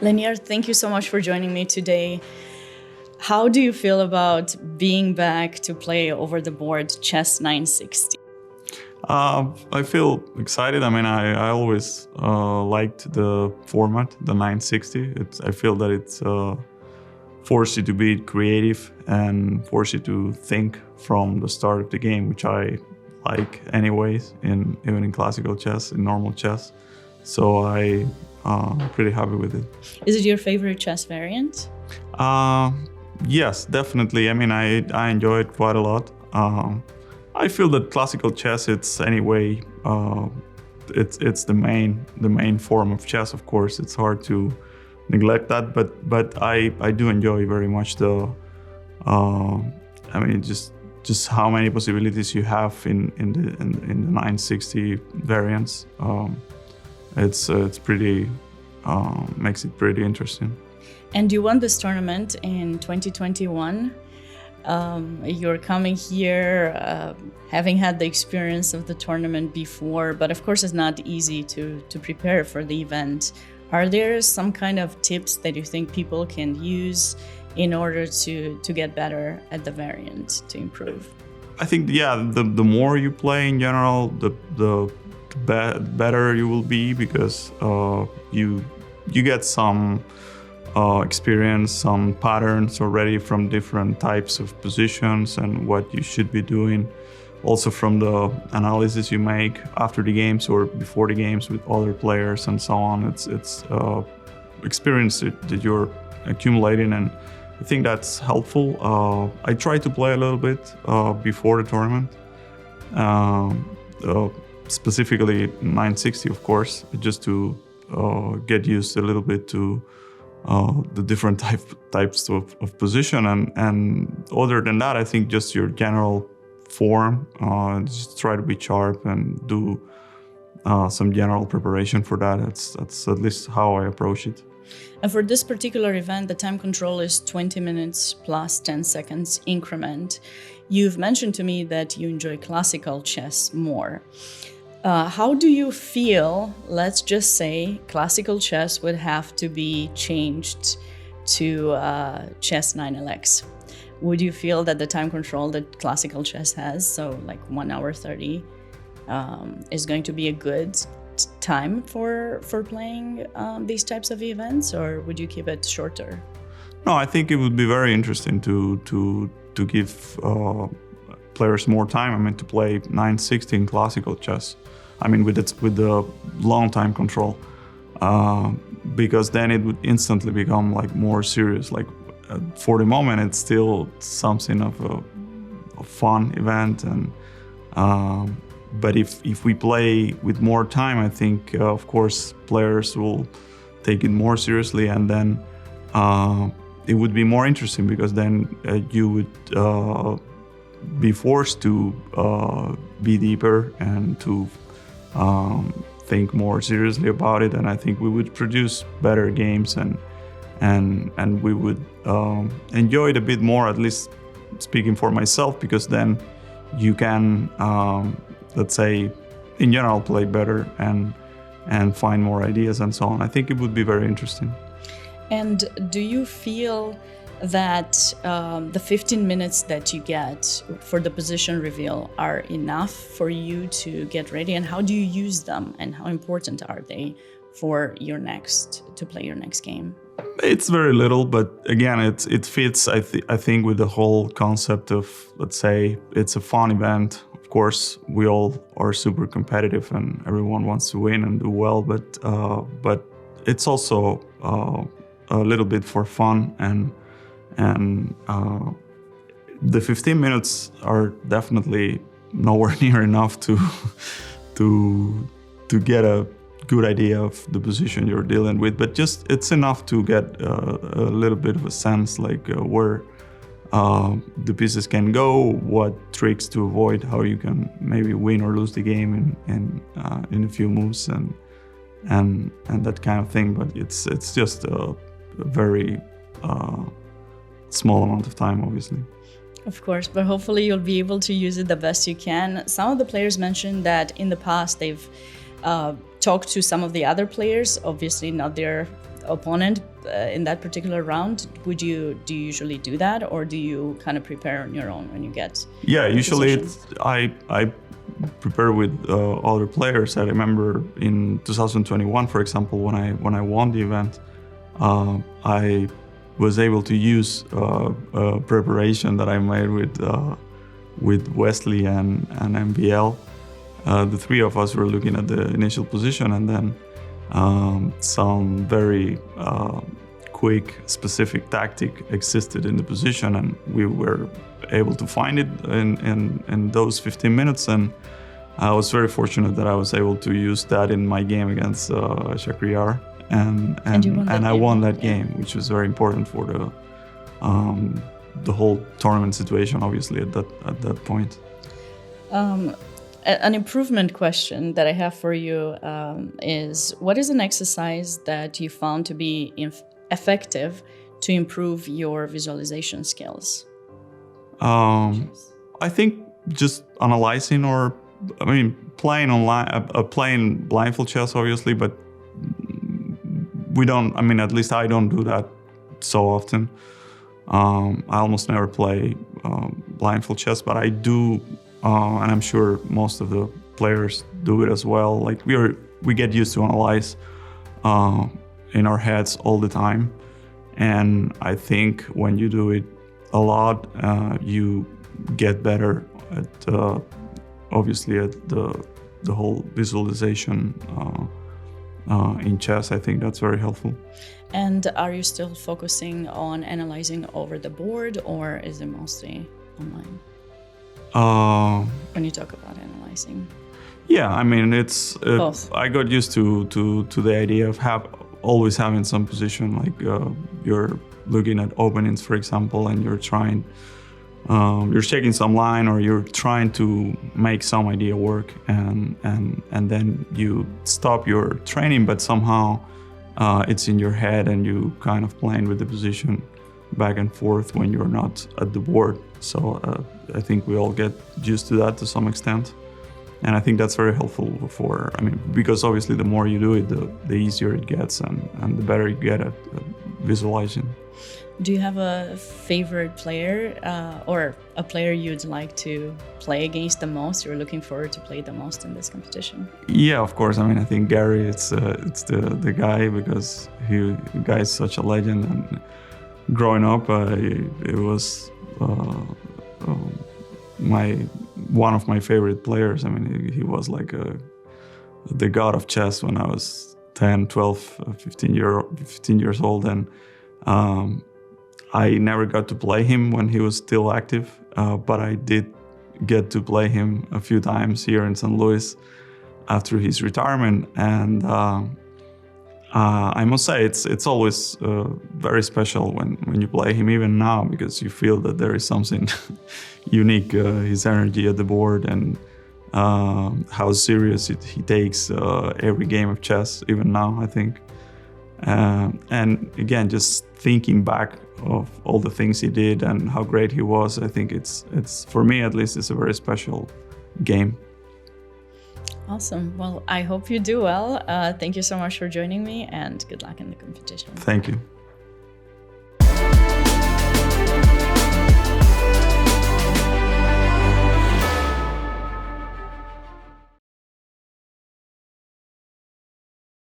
Leinier, thank you so much for joining me today. How do you feel about being back to play over the board chess 960? I feel excited. I mean, I always liked the format, the 960. I feel that it's forces you to be creative and force you to think from the start of the game, which I like anyways, even in classical chess, in normal chess. So I'm pretty happy with it. Is it your favorite chess variant? Yes, definitely. I mean, I enjoy it quite a lot. I feel that classical chess, it's anyway, it's the main form of chess. Of course, it's hard to neglect that, but I do enjoy very much the. I mean, just how many possibilities you have in the 960 variants. It's pretty makes it pretty interesting. And you won this tournament in 2021. You're coming here having had the experience of the tournament before, but of course it's not easy to prepare for the event. Are there some kind of tips that you think people can use in order to get better at the variant, to improve? I think, yeah, the more you play in general, the better you will be, because you get some experience, some patterns already from different types of positions and what you should be doing. Also from the analysis you make after the games or before the games with other players and so on. It's experience that you're accumulating, and I think that's helpful. I try to play a little bit before the tournament, specifically 960, of course, just to get used a little bit to the different types of position, and other than that, I think just your general form. Just try to be sharp and do some general preparation for that. That's at least how I approach it. And for this particular event, the time control is 20 minutes plus 10 seconds increment. You've mentioned to me that you enjoy classical chess more. How do you feel, let's just say, classical chess would have to be changed to chess 9LX? Would you feel that the time control that classical chess has, so like 1 hour 30, is going to be a good time for playing these types of events, or would you keep it shorter? No, I think it would be very interesting to give players more time. I mean, to play 960 in classical chess. I mean, with the long time control, because then it would instantly become like more serious. Like for the moment, it's still something of a fun event, and but if we play with more time, I think of course players will take it more seriously, and then it would be more interesting, because then you would be forced to be deeper and to think more seriously about it, and I think we would produce better games, and we would enjoy it a bit more, at least speaking for myself, because then you can, let's say, in general, play better and find more ideas and so on. I think it would be very interesting. And do you feel that the 15 minutes that you get for the position reveal are enough for you to get ready? And how do you use them, and how important are they for to play your next game? It's very little, but again, it fits, I think, with the whole concept of, let's say, it's a fun event. Of course, we all are super competitive and everyone wants to win and do well, but it's also a little bit for fun, and the 15 minutes are definitely nowhere near enough to get a good idea of the position you're dealing with, but just it's enough to get a little bit of a sense, like where the pieces can go, what tricks to avoid, how you can maybe win or lose the game in a few moves, and that kind of thing. But it's just a very small amount of time, obviously. Of course, but hopefully you'll be able to use it the best you can. Some of the players mentioned that in the past they've talk to some of the other players, obviously not their opponent in that particular round, do you usually do that, or do you kind of prepare on your own when you get? Yeah, usually position? I prepare with other players. I remember in 2021, for example, when I won the event, I was able to use preparation that I made with Wesley and MBL. The three of us were looking at the initial position, and then some very quick, specific tactic existed in the position, and we were able to find it in those 15 minutes. And I was very fortunate that I was able to use that in my game against Shakhriyar, and I won that game, which was very important for the whole tournament situation, obviously at that point. An improvement question that I have for you is, what is an exercise that you found to be effective to improve your visualization skills? I think just analyzing, or playing online, playing blindfold chess, obviously, but we don't. At least I don't do that so often. I almost never play blindfold chess, but I do. And I'm sure most of the players do it as well. Like we get used to analyze in our heads all the time, and I think when you do it a lot, you get better at obviously at the whole visualization in chess. I think that's very helpful. And are you still focusing on analyzing over the board, or is it mostly online? When you talk about analyzing? Yeah, it's both. I got used to the idea of always having some position, like you're looking at openings, for example, and you're checking some line, or you're trying to make some idea work, and then you stop your training, but somehow it's in your head, and you kind of playing with the position back and forth when you're not at the board. So I think we all get used to that to some extent. And I think that's very helpful because obviously the more you do it, the easier it gets, and the better you get at visualizing. Do you have a favorite player or a player you'd like to play against the most, you're looking forward to play the most in this competition? Yeah, of course. I think Gary, it's the guy, because the guy is such a legend, and growing up, it was one of my favorite players. He was like the god of chess when I was 10, 12, 15 years old, and I never got to play him when he was still active, but I did get to play him a few times here in St. Louis after his retirement, and I must say it's always very special when you play him, even now, because you feel that there is something unique, his energy at the board, and how serious he takes every game of chess, even now, I think. And again, just thinking back of all the things he did and how great he was, I think it's for me at least, it's a very special game. Awesome. Well, I hope you do well. Thank you so much for joining me, and good luck in the competition. Thank you.